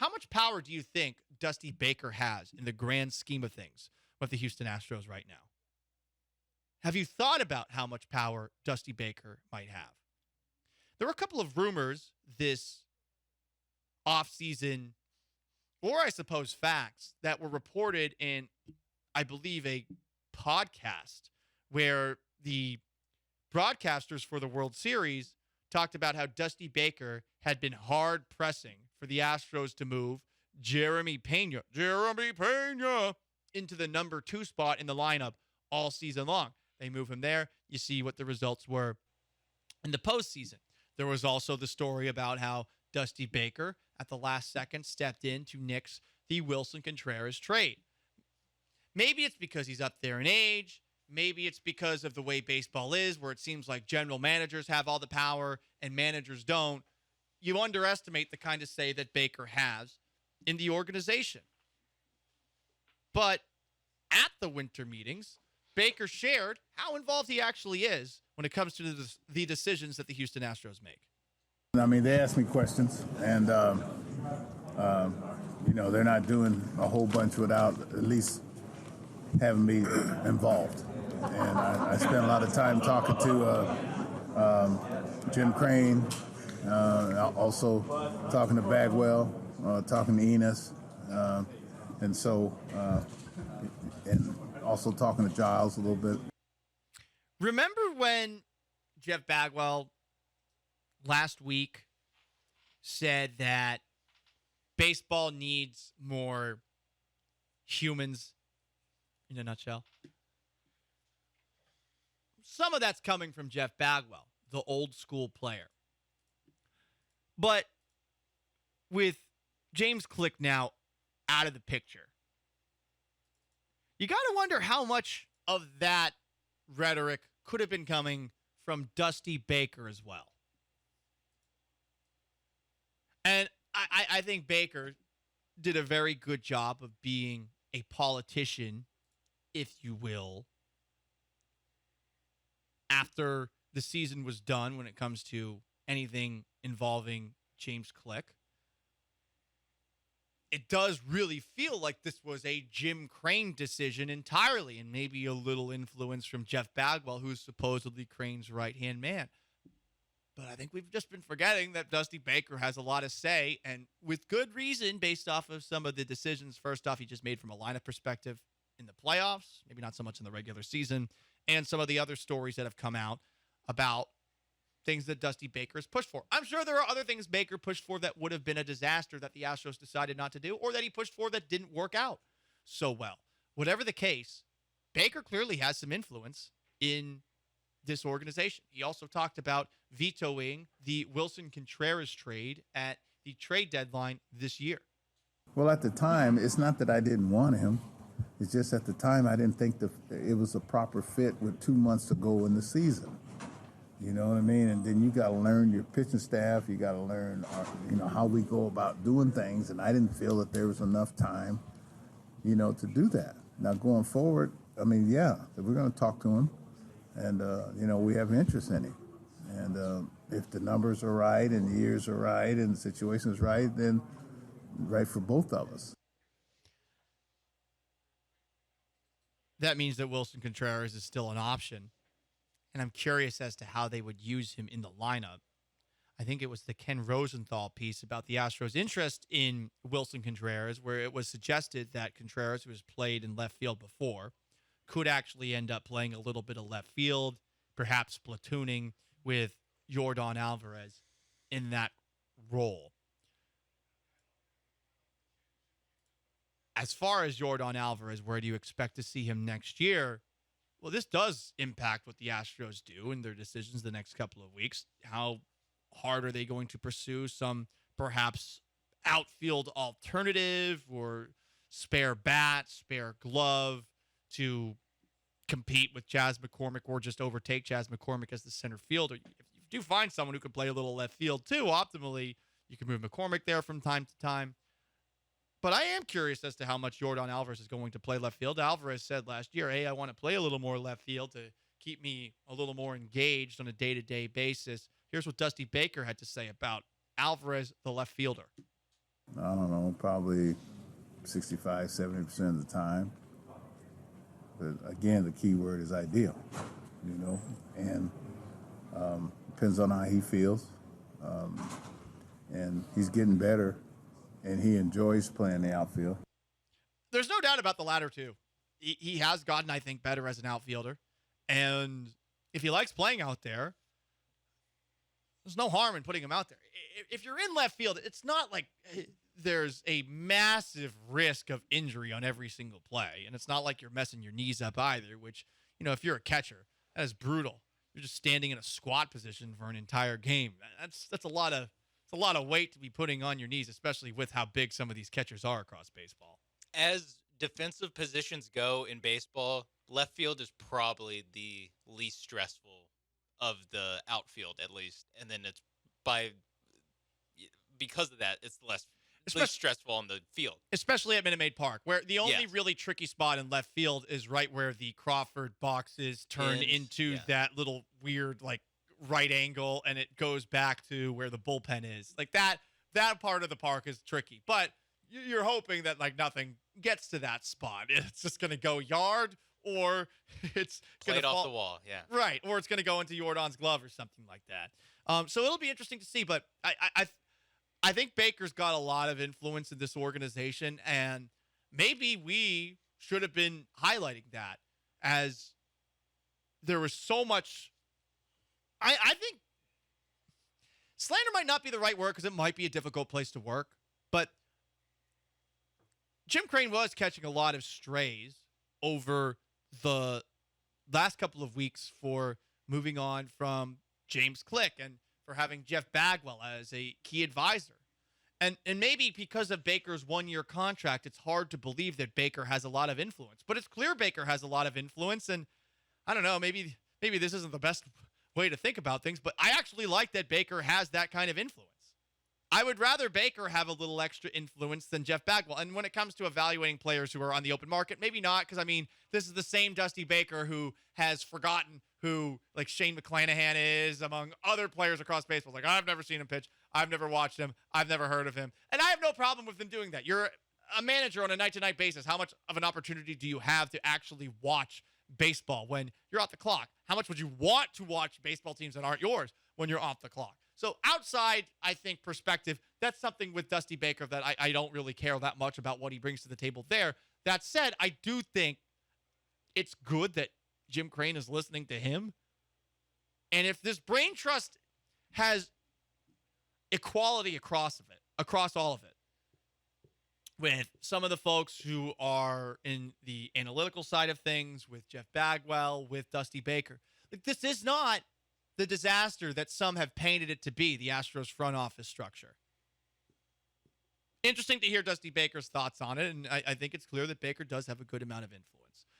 how much power do you think Dusty Baker has in the grand scheme of things with the Houston Astros right now? Have you thought about how much power Dusty Baker might have? There were a couple of rumors this offseason, or I suppose facts, that were reported in, I believe, a podcast where the broadcasters for the World Series talked about how Dusty Baker had been hard pressing for the Astros to move Jeremy Pena into the number 2 spot in the lineup all season long. They move him there. You see what the results were in the postseason. There was also the story about how Dusty Baker at the last second stepped in to nix the Wilson Contreras trade. Maybe it's because he's up there in age. Maybe it's because of the way baseball is, where it seems like general managers have all the power and managers don't. You underestimate the kind of say that Baker has in the organization. But at the winter meetings, Baker shared how involved he actually is when it comes to the decisions that the Houston Astros make. I mean, they ask me questions, and, they're not doing a whole bunch without at least having me involved. And I spent a lot of time talking to Jim Crane, also talking to Bagwell, talking to Enos, and also talking to Giles a little bit. Remember when Jeff Bagwell last week said that baseball needs more humans in a nutshell? Some of that's coming from Jeff Bagwell, the old school player. But with James Click now out of the picture, you got to wonder how much of that rhetoric could have been coming from Dusty Baker as well. And I think Baker did a very good job of being a politician, if you will, after the season was done when it comes to anything involving James Click. It does really feel like this was a Jim Crane decision entirely, and maybe a little influence from Jeff Bagwell, who's supposedly Crane's right-hand man. But I think we've just been forgetting that Dusty Baker has a lot of say, and with good reason, based off of some of the decisions, first off, he just made from a lineup perspective in the playoffs, maybe not so much in the regular season, and some of the other stories that have come out about things that Dusty Baker has pushed for. I'm sure there are other things Baker pushed for that would have been a disaster that the Astros decided not to do, or that he pushed for that didn't work out so well. Whatever the case, Baker clearly has some influence in this organization. He also talked about vetoing the Wilson Contreras trade at the trade deadline this year. Well, at the time, it's not that I didn't want him. It's just at the time I didn't think it was a proper fit with 2 months to go in the season. You know what I mean? And then you got to learn your pitching staff. You got to learn, how we go about doing things. And I didn't feel that there was enough time, to do that. Now, going forward, we're going to talk to him. And, we have interest in him. And if the numbers are right and the years are right and the situation is right, then right for both of us. That means that Wilson Contreras is still an option. And I'm curious as to how they would use him in the lineup. I think it was the Ken Rosenthal piece about the Astros' interest in Wilson Contreras, where it was suggested that Contreras, who has played in left field before, could actually end up playing a little bit of left field, perhaps platooning with Yordan Alvarez in that role. As far as Yordan Alvarez, where do you expect to see him next year? Well, this does impact what the Astros do in their decisions the next couple of weeks. How hard are they going to pursue some perhaps outfield alternative or spare bat, spare glove to compete with Chas McCormick or just overtake Chas McCormick as the center fielder? If you do find someone who can play a little left field too, optimally, you can move McCormick there from time to time. But I am curious as to how much Yordan Alvarez is going to play left field. Alvarez said last year, hey, I want to play a little more left field to keep me a little more engaged on a day-to-day basis. Here's what Dusty Baker had to say about Alvarez, the left fielder. I don't know, probably 65, 70% of the time. But again, the key word is ideal, and depends on how he feels. And he's getting better, and he enjoys playing the outfield. There's no doubt about the latter two. He has gotten, I think, better as an outfielder. And if he likes playing out there, there's no harm in putting him out there. If you're in left field, it's not like there's a massive risk of injury on every single play. And it's not like you're messing your knees up either, which, if you're a catcher, that is brutal. You're just standing in a squat position for an entire game. That's a lot of weight to be putting on your knees, especially with how big some of these catchers are across baseball. As defensive positions go in baseball, left field is probably the least stressful of the outfield, at least. And then because of that, it's least stressful on the field. Especially at Minute Maid Park, where the only really tricky spot in left field is right where the Crawford boxes turn into that little weird, right angle, and it goes back to where the bullpen is. That part of the park is tricky. But you're hoping that, nothing gets to that spot. It's just going to go yard, or it's going to off the wall, yeah. Right, or it's going to go into Jordan's glove or something like that. So it'll be interesting to see, but I think Baker's got a lot of influence in this organization, and maybe we should have been highlighting that, as there was so much. I think slander might not be the right word, because it might be a difficult place to work, but Jim Crane was catching a lot of strays over the last couple of weeks for moving on from James Click and for having Jeff Bagwell as a key advisor. And maybe because of Baker's one-year contract, it's hard to believe that Baker has a lot of influence. But it's clear Baker has a lot of influence, and I don't know, maybe this isn't the best way to think about things, but I actually like that Baker has that kind of influence. I would rather Baker have a little extra influence than Jeff Bagwell. And when it comes to evaluating players who are on the open market, maybe not, because, this is the same Dusty Baker who has forgotten who, Shane McClanahan is, among other players across baseball. I've never seen him pitch. I've never watched him. I've never heard of him. And I have no problem with them doing that. You're a manager on a night-to-night basis. How much of an opportunity do you have to actually watch baseball when you're off the clock? How much would you want to watch baseball teams that aren't yours when you're off the clock? So outside, I think, perspective, that's something with Dusty Baker that I don't really care that much about what he brings to the table there. That said, I do think it's good that Jim Crane is listening to him. And if this brain trust has equality across all of it, with some of the folks who are in the analytical side of things, with Jeff Bagwell, with Dusty Baker, this is not the disaster that some have painted it to be, the Astros front office structure. Interesting to hear Dusty Baker's thoughts on it, and I think it's clear that Baker does have a good amount of influence.